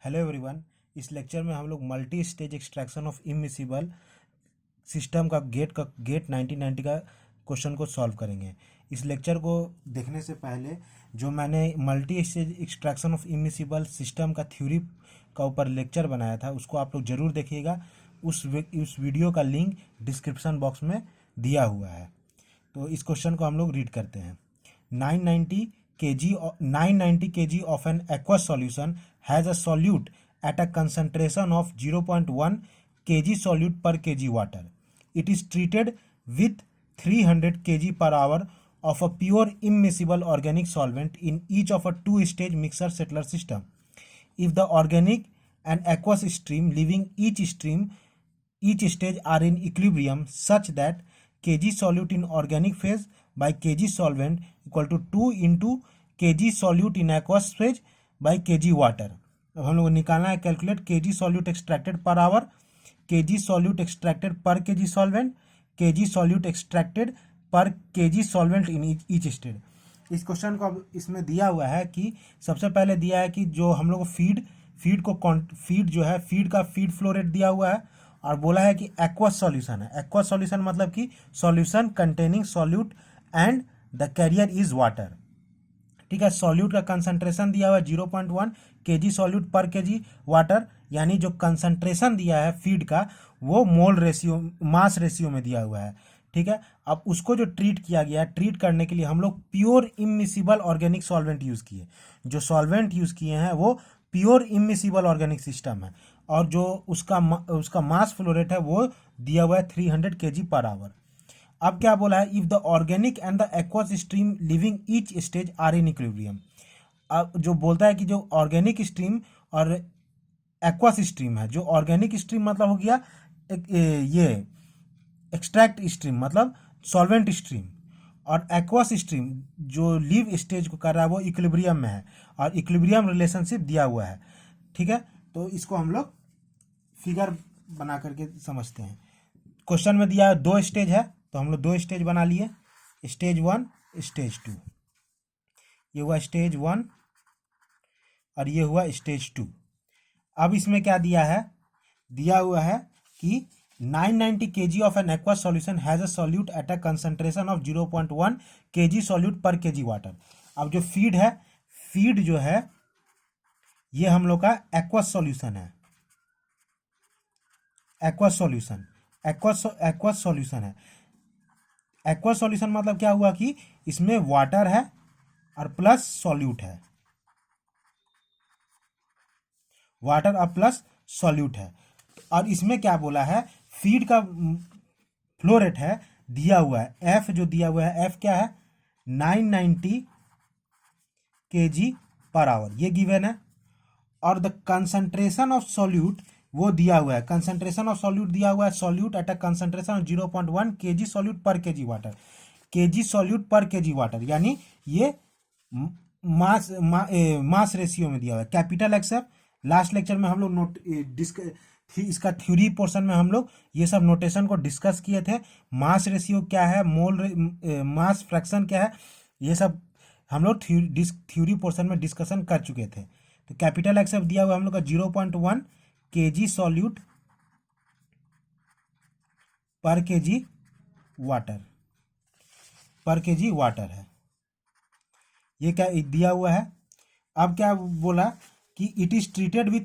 Hello everyone. इस lecture में हम लोग multi stage extraction of immiscible system का गेट 1990 का क्वेश्चन को सॉल्व करेंगे। इस लेक्चर को देखने से पहले जो मैंने multi stage extraction of immiscible system का थ्योरी का ऊपर लेक्चर बनाया था उसको आप लोग ज़रूर देखिएगा। उस वीडियो का लिंक डिस्क्रिप्शन बॉक्स में दिया हुआ है। तो इस क्वेश्चन को हम लोग रीड करते हैं। 990 kg of an aqueous solution has a solute at a concentration of 0.1 kg solute per kg water. It is treated with 300 kg per hour of a pure immiscible organic solvent in each of a two-stage mixer settler system. If the organic and aqueous stream leaving each stage are in equilibrium such that kg solute in organic phase by kg solvent equal to 2 into kg solute in aqueous phase by kg water। अब हम लोग को निकालना है calculate kg solute extracted per hour, kg solute extracted per kg solvent, kg solute extracted per kg solvent in each stage। इस question को अब इसमें दिया हुआ है कि सबसे पहले दिया है कि जो हम लोग को फीड का फीड फ्लो रेट दिया हुआ है और बोला है कि एक्वस सॉल्यूशन है। एक्वस सॉल्यूशन मतलब कि solution containing solute and the carrier is water. ठीक है, सॉल्यूट का कंसंट्रेशन दिया हुआ है 0.1 kg सॉल्यूट पर kg वाटर, यानी जो कंसंट्रेशन दिया है फीड का वो मोल रेशियो मास रेशियो में दिया हुआ है। ठीक है, अब उसको जो ट्रीट किया गया, ट्रीट करने के लिए हम लोग pure immiscible organic solvent use किए। जो सॉल्वेंट यूज़ किए हैं वो प्योर इमिसिबल ऑर्गेनिक सिस्टम है और जो उसका मास फ्लो रेट है वो दिया हुआ है 300 kg पर आवर। अब क्या बोला है, if the organic and the aqueous stream leaving each stage are in equilibrium. अब जो बोलता है कि जो ऑर्गेनिक स्ट्रीम और एक्वस स्ट्रीम है, जो ऑर्गेनिक स्ट्रीम मतलब हो गया ये एक्सट्रैक्ट स्ट्रीम मतलब सॉल्वेंट स्ट्रीम, और एक्वस स्ट्रीम जो लिव स्टेज को कर रहा है वो इक्विलिब्रियम में है और इक्विलिब्रियम रिलेशनशिप दिया हुआ है। ठीक है, तो इसको हम लोग फिगर बना करके समझते हैं। क्वेश्चन में दिया है 2 स्टेज है तो हम लोग 2 स्टेज बना लिए, स्टेज 1 स्टेज 2। ये हुआ स्टेज 1 और ये हुआ स्टेज 2। अब इसमें क्या दिया है, दिया हुआ है कि 990 kg of an aqueous solution has a solute at a concentration of 0.1 kg solute per kg water। अब जो फीड है, फीड जो है ये हम लोग का एक्वस सॉल्यूशन है, एक्वस सॉल्यूशन है। एक्वस सॉल्यूशन मतलब क्या हुआ कि इसमें वाटर है और प्लस सॉल्यूट है, वाटर और प्लस सॉल्यूट है। और इसमें क्या बोला है, फीड का फ्लो रेट है दिया हुआ है, एफ जो दिया हुआ है, एफ क्या है 990 kg पर आवर, ये गिवन है। और द कंसंट्रेशन ऑफ सॉल्यूट वो दिया हुआ है, कंसंट्रेशन ऑफ सॉल्यूट दिया हुआ है, solute at a concentration of 0.1 kg solute पर kg वाटर, kg सॉल्यूट पर kg वाटर, यानी ये मास रेशियो में दिया हुआ है। कैपिटल एक्सेप्ट लास्ट लेक्चर में हम लोग इसका थ्योरी पोर्शन में हम लोग ये सब नोटेशन को डिस्कस किए थे। मास रेशियो क्या है, मास फ्रैक्शन क्या है, ये सब हम लोग थ्योरी पोर्शन में डिस्कशन कर चुके थे। तो कैपिटल एक्सेप्ट दिया हुआ हम लोग का 0.1 kg सॉल्यूट पर kg वाटर है, ये क्या दिया हुआ है। अब क्या बोला कि it is treated with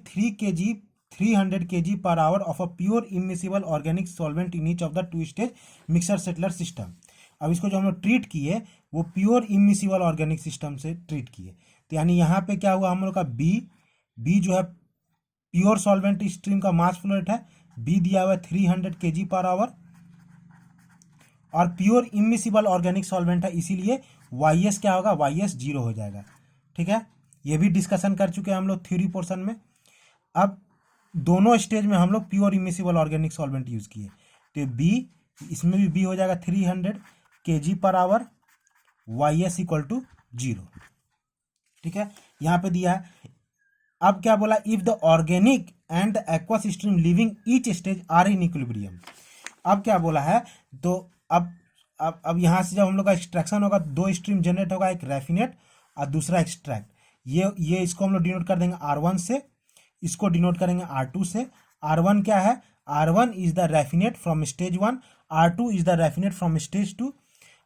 300 kg per hour of a pure immiscible organic solvent in each of the two stage mixer settler system. अब इसको जो हम लोग ट्रीट किए वो प्योर इमिसिबल ऑर्गेनिक सिस्टम से ट्रीट किए। तो यानी यहाँ पे क्या हुआ, हम लोग का बी जो है प्योर सॉल्वेंट स्ट्रीम का मास फ्लो रेट है, बी दिया हुआ है 300 kg पर आवर और प्योर इमिसिबल ऑर्गेनिक सॉल्वेंट है, इसीलिए वाईएस क्या होगा, वाईएस 0 हो जाएगा। ठीक है, ये भी डिस्कशन कर चुके हैं हम लोग थ्योरी पोर्शन में। अब दोनों स्टेज में हम लोग pure immiscible organic solvent use किए, तो बी इसमें भी बी हो जाएगा 300 kg per our, YS equal to 0। ठीक है, यहाँ पे दिया है। अब क्या बोला, if the organic and the aqueous stream leaving each stage are in equilibrium. अब क्या बोला है, तो अब यहाँ से जब हम लोग का एक्सट्रैक्शन होगा 2 स्ट्रीम जनरेट होगा, एक रैफिनेट और दूसरा एक्सट्रैक्ट। ये इसको हम लोग डिनोट कर देंगे R1 से, इसको डिनोट करेंगे R2 से। R1 क्या है, R1 is the raffinate from stage 1, R2 is the raffinate from stage 2।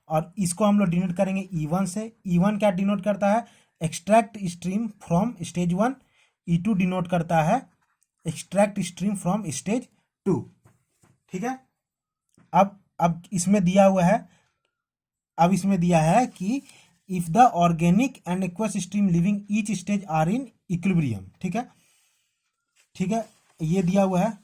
और इसको हम लोग डिनोट करेंगे E1 से। E1 क्या डिनोट करता है, extract stream from stage 1। E2 denote करता है एक्सट्रैक्ट स्ट्रीम फ्रॉम स्टेज 2। ठीक है। अब इसमें दिया हुआ है, अब इसमें दिया है कि if the organic and aqueous stream leaving each stage are in equilibrium. ठीक है, ठीक है, ये दिया हुआ है।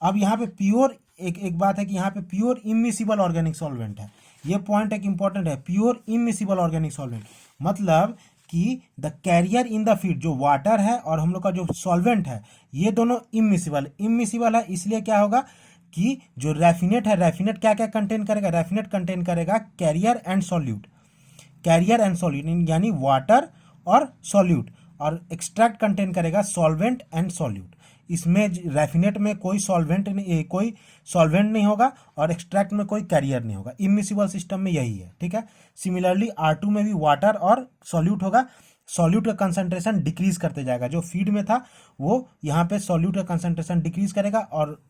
अब यहाँ पे प्योर एक बात है कि यहाँ पे प्योर इमिसिबल ऑर्गेनिक सॉल्वेंट है। ये पॉइंट एक इंपॉर्टेंट है, प्योर इमिसिबल ऑर्गेनिक सॉल्वेंट मतलब कि the carrier in the feed जो वाटर है और हम लोग का जो सॉल्वेंट है ये दोनों इमिसिबल है। इसलिए क्या होगा कि जो रैफिनेट है, रैफिनेट क्या क्या कंटेन करेगा, रैफिनेट कंटेन करेगा carrier and solute, carrier and solute यानी वाटर और सॉल्यूट, और एक्सट्रैक्ट कंटेन करेगा सॉल्वेंट एंड सॉल्यूट। इसमें रैफिनेट में कोई सॉल्वेंट नहीं होगा और एक्सट्रैक्ट में कोई कैरियर नहीं होगा। इमिसिबल सिस्टम में यही है। ठीक है। सिमिलरली R2 में भी वाटर और सॉल्यूट होगा। सॉल्यूट का कंसंट्रेशन डिक्रीज करते जाएगा, जो फीड में था वो यहाँ पे सॉल्यूट का कंसंट्रेशन डिक्रीज करेगा, और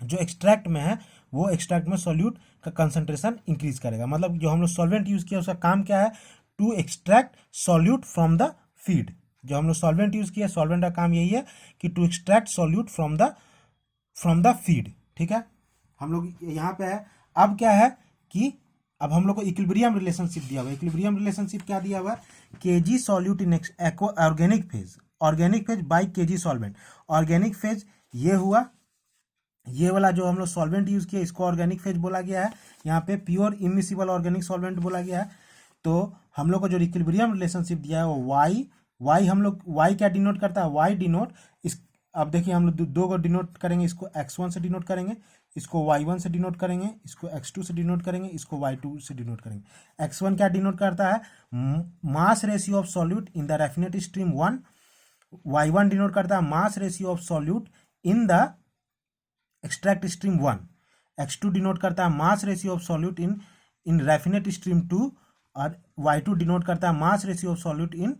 जो एक्सट्रैक्ट में है वो एक्सट्रैक्ट में सॉल्यूट का कंसंट्रेशन इंक्रीज करेगा। मतलब जो हम लोग सॉल्वेंट यूज किया उसका काम क्या है, to extract solute from the feed. जो हम लोग सॉल्वेंट यूज किया, सॉल्वेंट का काम यही है कि to extract solute from the feed. ठीक है, हम लोग यहाँ पे है। अब क्या है कि अब हम लोग को इक्विलिब्रियम रिलेशनशिप दिया हुआ है। इक्विलिब्रियम रिलेशनशिप क्या दिया हुआ है, KG solute in organic phase, organic phase by KG solvent. Organic phase ये हुआ, ये वाला जो हम लोग सॉल्वेंट यूज किया इसको ऑर्गेनिक फेज बोला गया है। यहाँ पे प्योर इमिसिबल ऑर्गेनिक सॉल्वेंट बोला गया है। तो हम लोग को जो इक्विलिब्रियम रिलेशनशिप दिया है वो वाई हम लोग वाई क्या डिनोट करता है, वाई डिनोट इस। अब देखिए हम लोग दो को डिनोट करेंगे, इसको x1 से डिनोट करेंगे, इसको y1 से डिनोट करेंगे, इसको x2 से डिनोट करेंगे, इसको y2 से डिनोट करेंगे। x1 क्या डिनोट करता है, mass ratio of solute in the raffinate stream 1। y1 denote करता है mass ratio of solute in the extract stream 1। x2 denote करता है mass ratio of solute in raffinate stream 2, और y2 डिनोट करता है mass ratio of solute in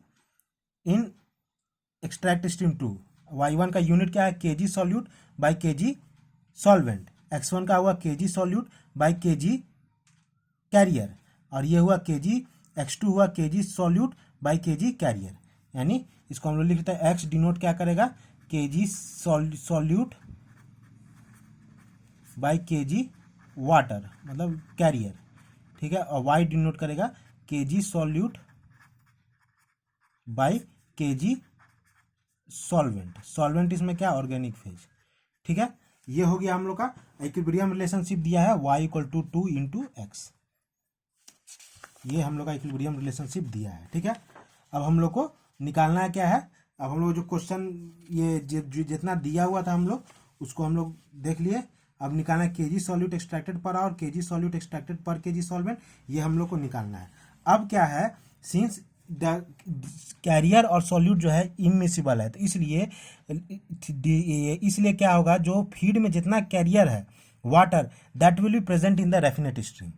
extract stream 2। y1 का unit क्या है, KG solute by KG solvent. x1 का हुआ KG solute by KG carrier, और ये हुआ केजी, x2 हुआ KG solute by KG carrier. यानी इसको हम लोग लिखते हैं x डिनोट क्या करेगा, KG solute by KG water मतलब कैरियर। ठीक है, और y डिनोट करेगा KG solute by KG solvent. Solvent इसमें क्या, ऑर्गेनिक फेज। ठीक है, ये हो गया हम लोग का इक्विलिब्रियम रिलेशनशिप दिया है y इक्वल टू 2 इंटू एक्स। ये हम लोग का इक्विलिब्रियम रिलेशनशिप दिया है। ठीक है, अब हम लोग को निकालना है क्या है, अब हम लोग जो क्वेश्चन ये जितना दिया हुआ था हम लोग उसको हम लोग देख लिए। अब निकालना है KG solute extracted per our, KG solute extracted पर केजी सॉल्वेंट, ये हम लोग को निकालना है। अब क्या है, सिंस द कैरियर और सॉल्यूट जो है इमिसिबल है, तो इसलिए क्या होगा, जो फीड में जितना कैरियर है water that will be present in the raffinate stream.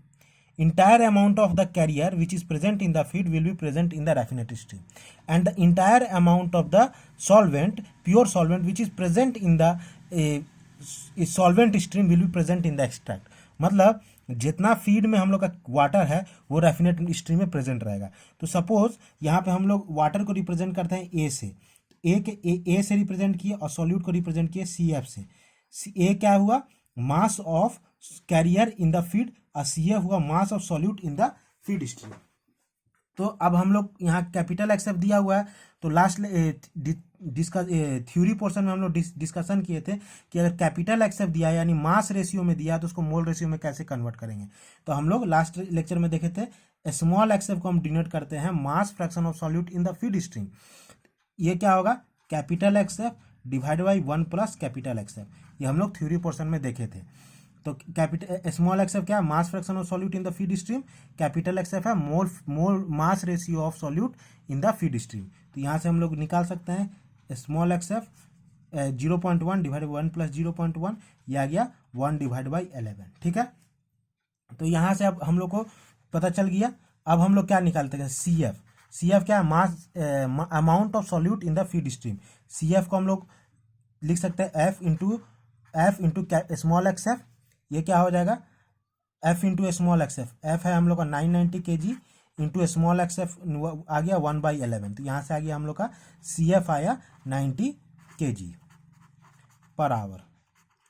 entire amount of the carrier which is present in the feed will be present in the raffinate stream, and the entire amount of the solvent, pure solvent which is present in the solvent stream will be present in the extract। मतलब जितना feed में हम लोग का water है वो रैफिनेट stream में present रहेगा। तो सपोज यहाँ पे हम लोग वाटर को रिप्रेजेंट करते हैं ए से, ए से रिप्रेजेंट किए, और सॉल्यूट को रिप्रेजेंट किए CF से। ए क्या हुआ, mass of carrier in the feed, और CF हुआ mass of solute in the feed stream. तो अब हम लोग यहाँ कैपिटल एक्सएफ दिया हुआ है, तो लास्ट थ्योरी पोर्शन में हम लोग डिस्कशन किए थे कि अगर कैपिटल एक्सएफ दिया है यानी मास रेशियो में दिया है तो उसको मोल रेशियो में कैसे कन्वर्ट करेंगे। तो हम लोग लास्ट लेक्चर में देखे थे स्मॉल एक्सएफ को हम डिनोट करते हैं mass fraction of solute in the feed stream. ये क्या होगा, capital XF divide by 1 plus capital XF. ये हम लोग थ्योरी पोर्शन में देखे थे। तो कैपिटल स्मॉल एक्सएफ क्या है, mass fraction of solute in the feed stream. Capital XF है mole mass ratio of solute in the feed stream. तो यहाँ से हम लोग निकाल सकते हैं स्मॉल एक्सएफ 0.1 डिवाइड 1 प्लस 0.1, यह आ गया 1 डिवाइड बाई 11। ठीक है, तो यहाँ से अब हम लोग को पता चल गया। अब हम लोग क्या निकालते हैं, CF। सी एफ क्या है, mass amount of solute in the feed stream. C F को हम लोग लिख सकते हैं F into small x F, ये क्या हो जाएगा F into small x F. F है हम लोग का 990 kg into small x F आ गया 1/11, तो यहाँ से आ गया हम लोग का सी एफ आया 90 kg पर आवर।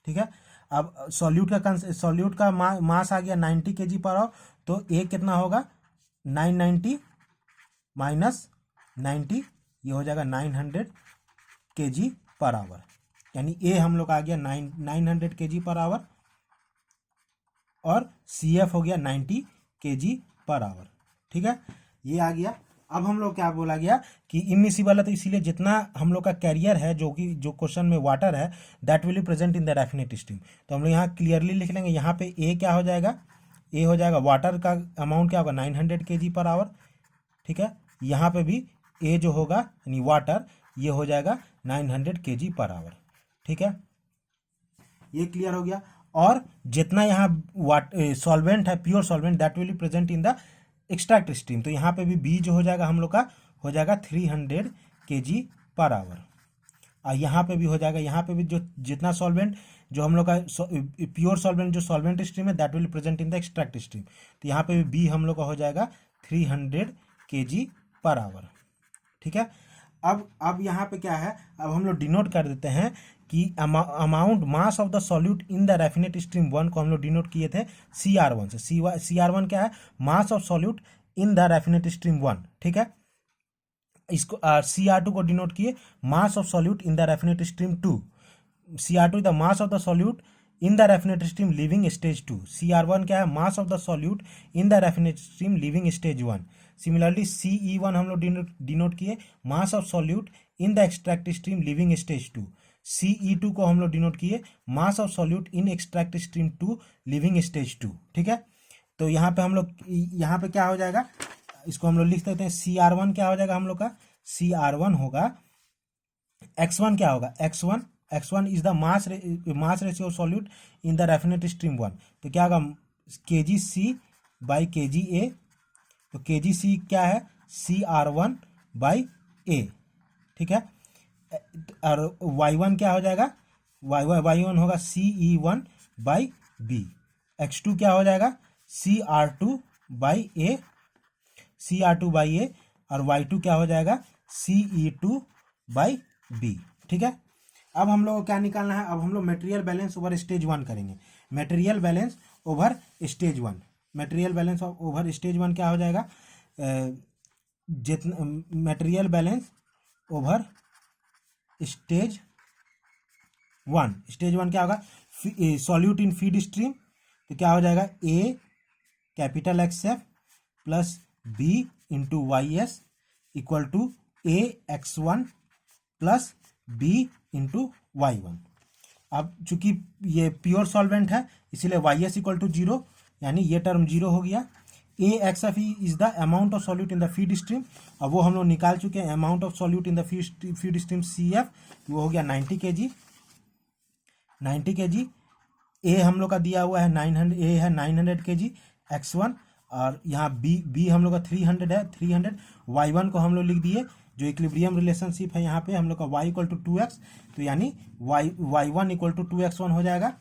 ठीक है, अब सॉल्यूट का मास आ गया 90 kg पर आवर, तो ए कितना होगा 990 माइनस 90, ये हो जाएगा 900 kg पर आवर, यानी ए हम लोग आ गया 900 kg पर आवर और सी एफ हो गया 90 kg पर आवर। ठीक है, ये आ गया। अब हम लोग क्या बोला गया कि इमिसिबल है, तो इसीलिए जितना हम लोग का कैरियर है जो क्वेश्चन में वाटर है that will be present in the raffinate stream, तो हम लोग यहाँ क्लियरली लिख लेंगे। यहाँ पे ए क्या हो जाएगा, ए हो जाएगा वाटर का अमाउंट क्या होगा 900 kg पर आवर। ठीक है, यहाँ पे भी ए जो होगा यानी वाटर ये हो जाएगा 900 kg पर आवर। ठीक है, ये क्लियर हो गया। और जितना यहाँ सॉल्वेंट है pure solvent that will be present in the extract stream, तो यहाँ पे भी बी जो हो जाएगा हम लोग का हो जाएगा 300 kg पर आवर। और यहाँ पे भी हो जाएगा, यहाँ पे भी जो जितना सॉल्वेंट जो हम लोग का प्योर सॉल्वेंट जो सॉल्वेंट स्ट्रीम है that will present in the extract stream, तो यहाँ पे भी बी हम लोग का हो जाएगा 300 kg पर आवर। ठीक है, अब यहाँ पे क्या है, अब हम लोग डिनोट कर देते हैं कि amount mass of the solute in the raffinate stream 1 को हम लोग डिनोट किए थे CR1 से। CR1 क्या है, mass of solute in the raffinate stream 1। ठीक है, इसको CR2 को डिनोट किए mass of solute in the raffinate stream 2। CR2 the mass of the solute in the raffinate stream leaving stage 2। CR1 क्या है, mass of the solute in the raffinate stream leaving stage 1। Similarly CE1 हम लोग denote किए mass of solute in the extract stream leaving stage 2। CE2 को हम लोग denote किए mass of solute in extract stream 2 living stage 2। ठीक है, तो यहाँ पे हम लोग यहाँ पे क्या हो जाएगा, इसको हम लोग लिख देते हैं CR1 क्या हो जाएगा हम लोग का, CR1 होगा X1 क्या होगा, X1 is the mass ratio of solute in the raffinate stream 1, तो क्या होगा kg/kga, तो kgc क्या है CR1/a। ठीक है, और y1 क्या हो जाएगा, y1 होगा CE1/b। x2 क्या हो जाएगा CR2/a और y2 क्या हो जाएगा CE2/b। ठीक है, अब हम लोग को क्या निकालना है, अब हम लोग मटेरियल बैलेंस ओवर स्टेज 1 करेंगे। Material balance over stage 1, material balance over stage 1 क्या हो जाएगा, जितना मटेरियल बैलेंस ओवर स्टेज 1 क्या होगा, सॉल्यूट इन फीड स्ट्रीम, तो क्या हो जाएगा A capital XF plus B into YS equal to AX1 plus B into Y1। अब चूंकि ये प्योर सॉल्वेंट है इसीलिए YS इक्वल टू 0, यानी ये टर्म 0 हो गया। AXF is the amount of solute in the feed stream, अब वो हम लोग निकाल चुके हैं। Amount of solute in the feed stream CF वो हो गया 90 kg। A हम लोग का दिया हुआ है 900, A है 900 kg X1, और यहाँ B हम लोग का 300 है 300। Y1 को हम लोग लिख दिए, जो इक्विलिब्रियम रिलेशनशिप है यहाँ पे हम लोग का y इक्वल टू 2x, तो यानी y1 इक्वल टू 2x1 हो जाएगा।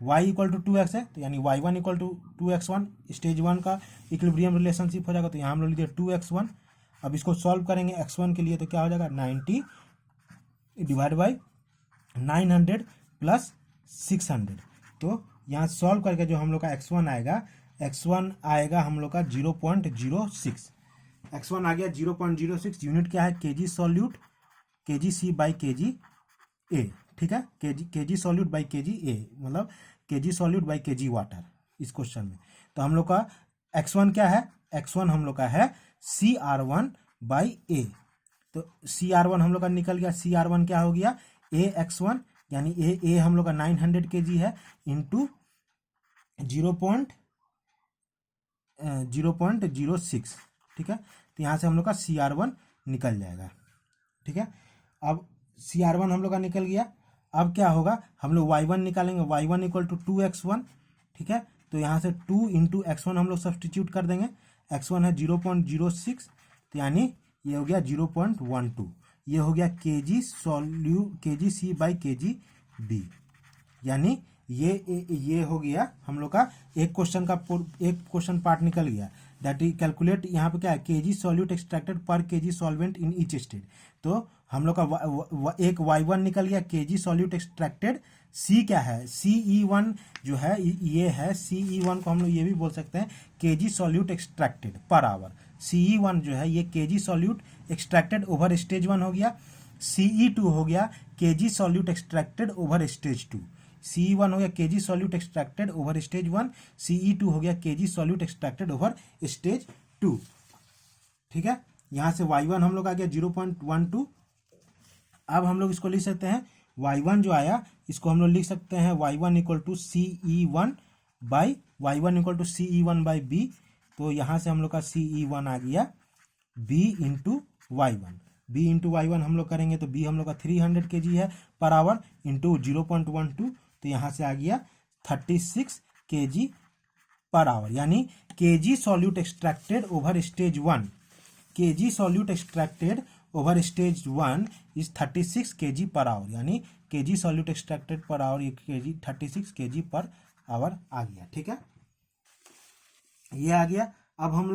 y इक्वल टू 2x है तो यानी y1 equal to 2x1 stage 1 का इक्विलिब्रियम रिलेशनशिप हो जाएगा, तो यहाँ हम लोग लिख दिए 2x1। अब इसको सॉल्व करेंगे x1 के लिए, तो क्या हो जाएगा 90 डिवाइड बाई 900 प्लस 600, तो यहाँ सॉल्व करके जो हम लोग का x1 आएगा हम लोग का 0.06। x1 आ गया 0.06। यूनिट क्या है, kg सॉल्यूट kg/kg(a). ठीक है, kg सॉल्यूट बाई kg(a) मतलब kg solute by kg water इस क्वेश्चन में। तो हम लोग का x1 क्या है, x1 हम लोग का है CR1/a, तो CR1 हम लोग का निकल गया। CR1 क्या हो गया AX1, यानी A हम लोग का 900 kg है इंटू 0.06। ठीक है, तो यहाँ से हम लोग का CR1 निकल जाएगा। ठीक है, अब CR1 हम लोग का निकल गया। अब क्या होगा, हम लोग y1 निकालेंगे, y1 इक्वल टू 2x1। ठीक है, तो यहाँ से 2 इंटू x1 हम लोग सब्सटीट्यूट कर देंगे। x1 है 0.06, तो यानी ये हो गया 0.12, ये हो गया kg C by kg B. यानी ये हो गया हम लोग का एक क्वेश्चन पार्ट निकल गया। दैट इज कैलकुलेट, यहाँ पे क्या है, केजी सॉल्यूट एक्सट्रैक्टेड पर kg solvent in each stage. तो हम लोग का एक y1 निकल गया, केजी सॉल्यूट एक्सट्रैक्टेड। सी क्या है, CE1 जो है ये है, CE1 को हम लोग ये भी बोल सकते हैं KG solute extracted per our. CE1 जो है ये KG solute extracted over stage 1 हो गया। CE2 हो गया kg solute extracted over stage 2। CE1 हो गया kg solute extracted over stage 1, CE2 हो गया kg solute extracted over stage 2। ठीक है, यहां से y1 हम लोग आ गया 0.12। अब हम लोग इसको लिख सकते हैं, y1 जो आया इसको हम लोग लिख सकते हैं y1 equal to CE1 by y1 equal to CE1 by B. तो यहाँ से हम लोग का CE1 आ गया b into y1। b into y1 हम लोग करेंगे तो b हम लोग का 300 kg है पर आवर, इंटू 0.12, तो यहाँ से आ गया 36 kg पर आवर। यानी kg solute extracted over stage 1, kg solute extracted over stage 1 is 36 kg per hour. यानी kg solute extracted per hour ये केजी 36 kg पर आवर आ गया। ठीक है, ये आ गया। अब हम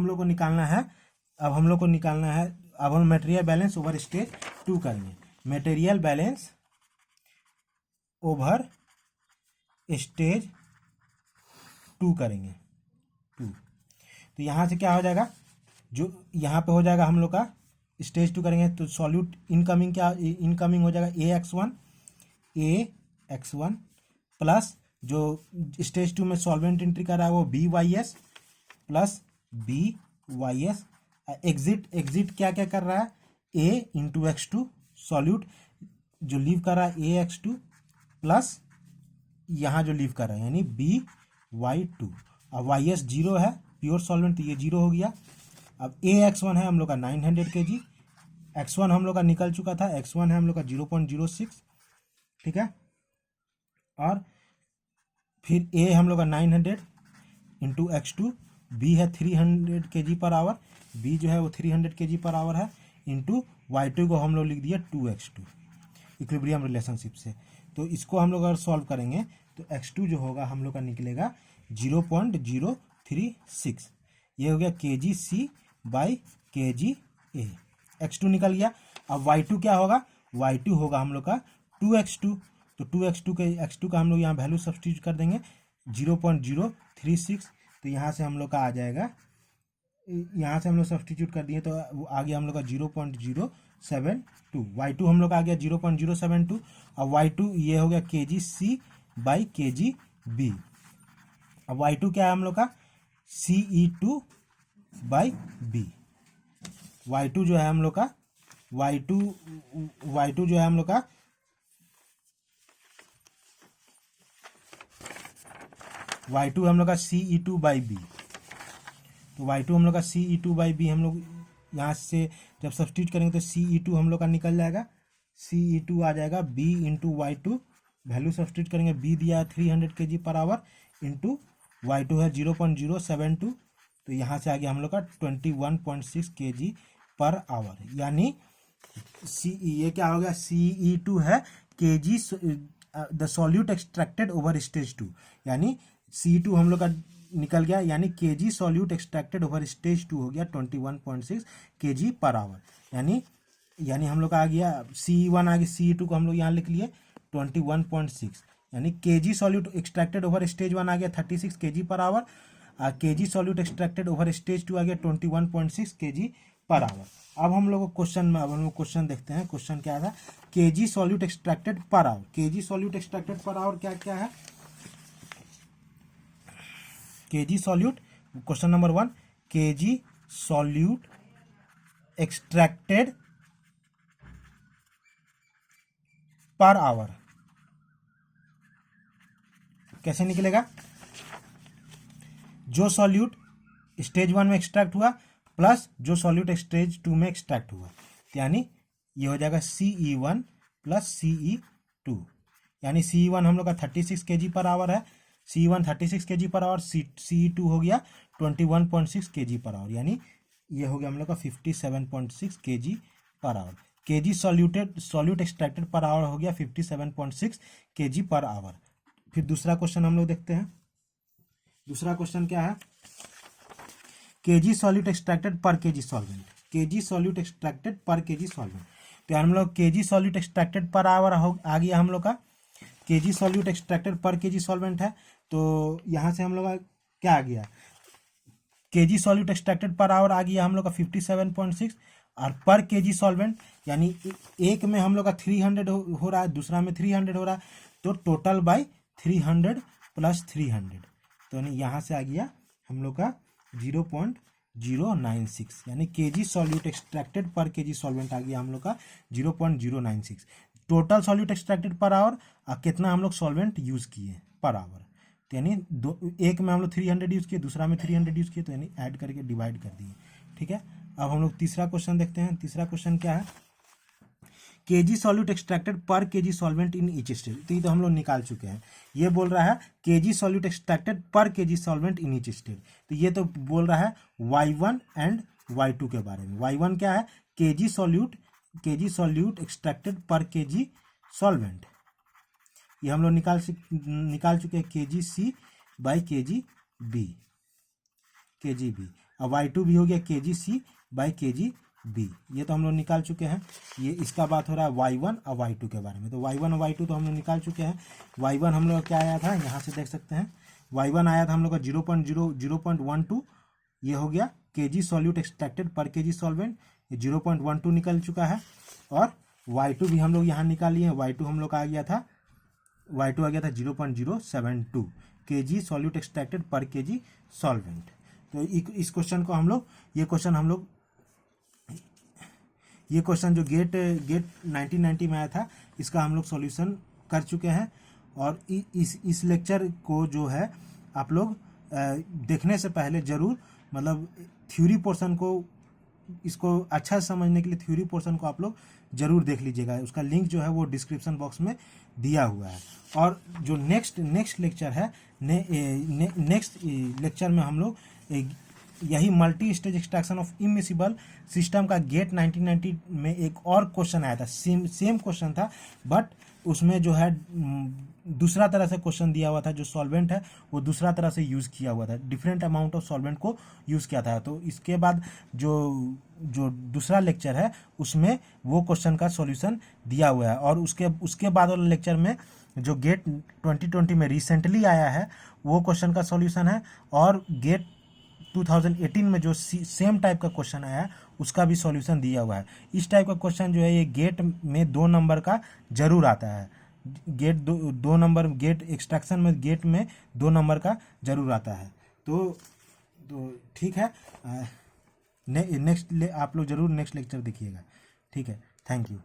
लोग को निकालना है, अब हम मटेरियल बैलेंस ओवर स्टेज 2 करेंगे। मटेरियल बैलेंस ओवर स्टेज 2 करेंगे 2। तो यहाँ से क्या हो जाएगा, जो यहाँ पे हो जाएगा हम लोग का स्टेज 2 करेंगे तो सॉल्यूट इनकमिंग हो जाएगा AX1 प्लस जो स्टेज 2 में सॉल्वेंट एंट्री कर रहा है वो BYS प्लस BYS। एग्जिट क्या क्या कर रहा है, A इंटू X2, सॉल्यूट जो लीव कर रहा है AX2 प्लस यहाँ जो लीव कर रहा है यानी BY2। अब YS 0 है प्योर सॉल्वेंट, तो ये 0 हो गया। अब AX1 है हम लोग का 900 kg, X1 हम लोग का निकल चुका था, X1 है हम लोग का 0.06। ठीक है, और फिर A हम लोग का 900 इंटू X2, B है 300 kg पर आवर, B जो है वो 300 kg पर आवर है, इंटू Y2 को हम लोग लिख दिया 2X2 इक्विलिब्रियम रिलेशनशिप से। तो इसको हम लोग अगर सॉल्व करेंगे तो X2 जो होगा हम लोग का निकलेगा 0.036। ये हो गया kg/c by kg A। X2 निकल गया। अब Y2 क्या होगा, Y2 होगा हम लोग का 2X2। तो 2X2 का हम लोग यहाँ वैल्यू सब्सटीट्यूट कर देंगे 0.036। तो यहाँ से हम लोग का आ जाएगा, यहाँ से हम लोग सब्सटीट्यूट कर दिए तो वो आ गया हम लोग का 0.072। Y2 हम लोग का आ गया 0.072। अब Y2 ये हो गया kg/c बाई kg/b। अब Y2 क्या है हम लोग का CE2 बाई B। Y2 जो है हम लोग का Y2 जो है हम लोग का Y2 हम लोग का CE2 बाई B। तो Y2 हम लोग का CE2 बाई B हम लोग यहाँ से जब सब्सटीट्यूट करेंगे तो CE2 हम लोग का निकल जाएगा, CE2 आ जाएगा B into Y2, value substitute करेंगे, B दिया है 300 kg per our into Y2 है 0.072। तो यहाँ से आ गया हम लोग का 21.6 kg पर आवर। यानी ये क्या हो गया, CE2 है kg the solute extracted over stage 2। यानी CE2 हम लोग का निकल गया, यानी kg solute extracted over stage 2 हो गया 21.6 kg पर आवर। यानी हम लोग का आ गया CE1 आ गया, CE2 को हम लोग यहाँ लिख लिए 21.6। यानी kg solute extracted over stage 1 आ गया 36 kg per our, kg solute extracted over stage 2 आ गया 21.6 kg पर आवर। अब हम लोग क्वेश्चन देखते हैं। क्वेश्चन क्या था, kg solute extracted per our. kg solute extracted per our क्या क्या है, kg solute, question number 1, kg solute extracted per our कैसे निकलेगा, जो सॉल्यूट स्टेज 1 में एक्सट्रैक्ट हुआ प्लस जो सॉल्यूट स्टेज 2 में एक्सट्रैक्ट हुआ, यानी ये हो जाएगा CE1 प्लस CE2। यानी CE1 हम लोग का 36 kg पर आवर है, CE1 36 kg per our, CE2 हो गया 21.6 kg पर आवर। यानी ये हो गया हम लोग का 57.6 kg per our. KG solute extracted per our हो गया 57.6 kg पर आवर। फिर दूसरा क्वेश्चन हम लोग देखते हैं। दूसरा क्वेश्चन क्या है, केजी सॉल्यूट एक्सट्रैक्टेड पर kg solvent. Kg solute extracted पर केजी सॉल्वेंट, तो हम लोग kg solute extracted per hour आ गया हम लोग का। केजी सॉल्यूट एक्सट्रैक्टेड पर केजी सॉल्वेंट है, तो यहाँ से हम लोग का क्या आ गया, kg solute extracted per hour आ गया हम लोग का 57.6, और पर केजी सॉल्वेंट यानी एक में हम लोग का 300 हो रहा है, दूसरा में 300 हो रहा है, तो टोटल बाय 300 + 300, तो यहाँ से आ गया हम लोग का 0.096, यानी केजी सॉल्यूट एक्सट्रैक्टेड पर केजी सॉल्वेंट आ गया हम लोग का 0.096। Total solute extracted per our, कितना हम लोग सॉल्वेंट यूज़ किए पर आवर, तो यानी एक में हम लोग 300 यूज़ किए, दूसरा में 300 यूज़ किए, तो यानी ऐड करके डिवाइड कर दिए। ठीक है, अब हम लोग तीसरा क्वेश्चन देखते हैं। तीसरा क्वेश्चन क्या है, केजी सॉल्यूट एक्सट्रैक्टेड पर kg solvent in each stage, तो ये तो हम लोग निकाल चुके हैं। ये बोल रहा है केजी सॉल्यूट एक्सट्रैक्टेड पर kg solvent in each stage, तो ये तो बोल रहा है y1 एंड y2 के बारे में। y1 क्या है, केजी सॉल्यूट एक्सट्रैक्टेड पर केजी सॉल्वेंट, ये हम लोग निकाल चुके हैं, kg C by kg B, अब y2 भी हो गया kg C by kg B, ये तो हम लोग निकाल चुके हैं। ये इसका बात हो रहा है y1 और y2 के बारे में, तो y1 और y2 तो हम लोग निकाल चुके हैं। y1 हम लोग क्या आया था, यहाँ से देख सकते हैं, y1 आया था हम लोग का 0.12, ये हो गया केजी सॉल्यूट एक्सट्रैक्टेड पर केजी सॉल्वेंट, ये 0.12 निकल चुका है। और y2 भी हम लोग यहाँ निकाल लिए हैं, y2 हम लोग का आ गया था 0.072 केजी सॉल्यूट एक्सट्रैक्टेड पर केजी सॉल्वेंट। तो इस क्वेश्चन को हम लोग, ये क्वेश्चन जो गेट 1990 में आया था, इसका हम लोग सॉल्यूशन कर चुके हैं। और इस लेक्चर को जो है आप लोग देखने से पहले जरूर, मतलब थ्योरी पोर्शन को, इसको अच्छा से समझने के लिए थ्योरी पोर्शन को आप लोग जरूर देख लीजिएगा। उसका लिंक जो है वो डिस्क्रिप्शन बॉक्स में दिया हुआ है। और जो नेक्स्ट लेक्चर है, नेक्स्ट लेक्चर में हम लोग यही multi stage extraction of immiscible system का गेट 1990 में एक और क्वेश्चन आया था, सेम क्वेश्चन था, बट उसमें जो है दूसरा तरह से क्वेश्चन दिया हुआ था। जो सॉल्वेंट है वो दूसरा तरह से यूज़ किया हुआ था, डिफरेंट अमाउंट ऑफ सॉल्वेंट को यूज़ किया था। तो इसके बाद जो दूसरा लेक्चर है उसमें वो क्वेश्चन का सॉल्यूशन दिया हुआ है। और उसके बाद वाले लेक्चर में जो गेट 2020 में रिसेंटली आया है वो क्वेश्चन का सॉल्यूशन है, और गेट 2018 में जो सेम टाइप का क्वेश्चन आया है उसका भी सॉल्यूशन दिया हुआ है। इस टाइप का क्वेश्चन जो है ये गेट में 2 नंबर का जरूर आता है। गेट 2 नंबर, गेट एक्सट्रैक्शन में गेट में 2 नंबर का जरूर आता है। तो ठीक है, नेक्स्ट आप लोग जरूर नेक्स्ट लेक्चर देखिएगा। ठीक है, थैंक यू।